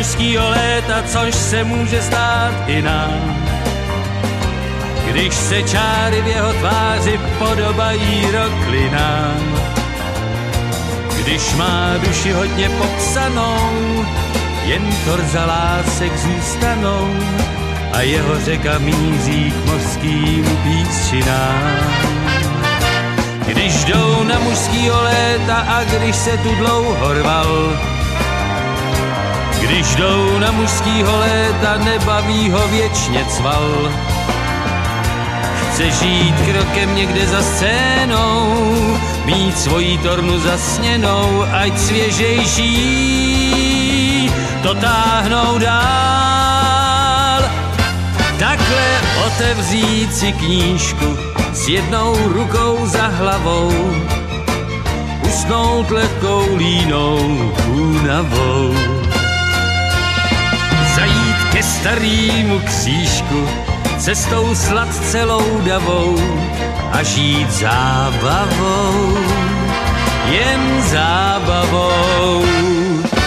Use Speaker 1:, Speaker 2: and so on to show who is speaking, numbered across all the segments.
Speaker 1: mužskýho léta, což se může stát i nám. Když se čáry v jeho tváři podobají roklinám. Když má duši hodně popsanou, jen torza lásek zůstanou a jeho řeka míří k mořským písčinám. Když jdou na mužskýho léta a když se tu dlouho rval, když jdou na mužskýho léta, nebaví ho věčně cval. Chce žít krokem někde za scénou, mít svoji tornu zasněnou, ať svěžejší to táhnou dál. Takhle otevřít si knížku s jednou rukou za hlavou, usnout lehkou línou únavou. Zajít ke starýmu křížku cestou sladce loudavou a žít zábavou, jen zábavou.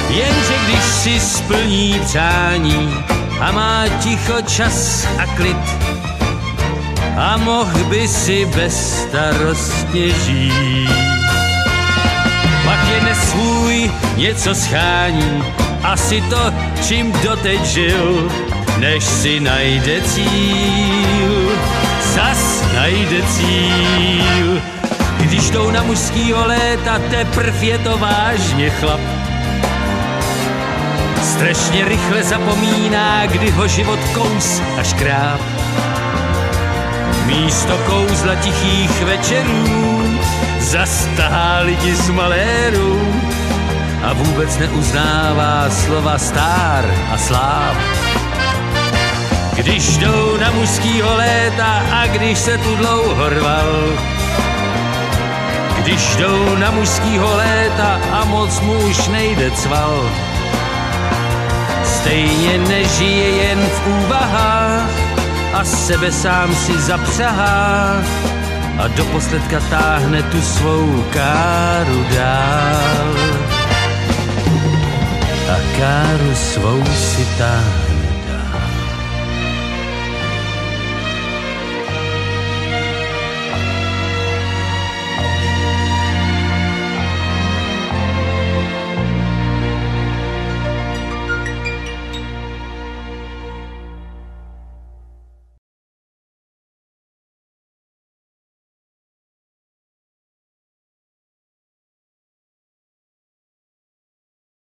Speaker 1: Jenže když si splní přání a má ticho, čas a klid a mohl by si bezstarostně žít, pak je nesvůj něco schání, asi to, čím doteď žil, než si najde cíl, zas najde cíl. Když jdou na mužskýho léta, teprv je to vážně chlap. Strašně rychle zapomíná, kdy ho život kous a škráb. Místo kouzla tichých večerů zastahá lidi z malérů a vůbec neuznává slova stár a sláv. Když jdou na mužskýho léta a když se tu dlouho rval, když jdou na mužskýho léta a moc mu už nejde cval, stejně nežije jen v úvahách a sebe sám si zapřahá a doposledka táhne tu svou káru dál. A káru svou si táhne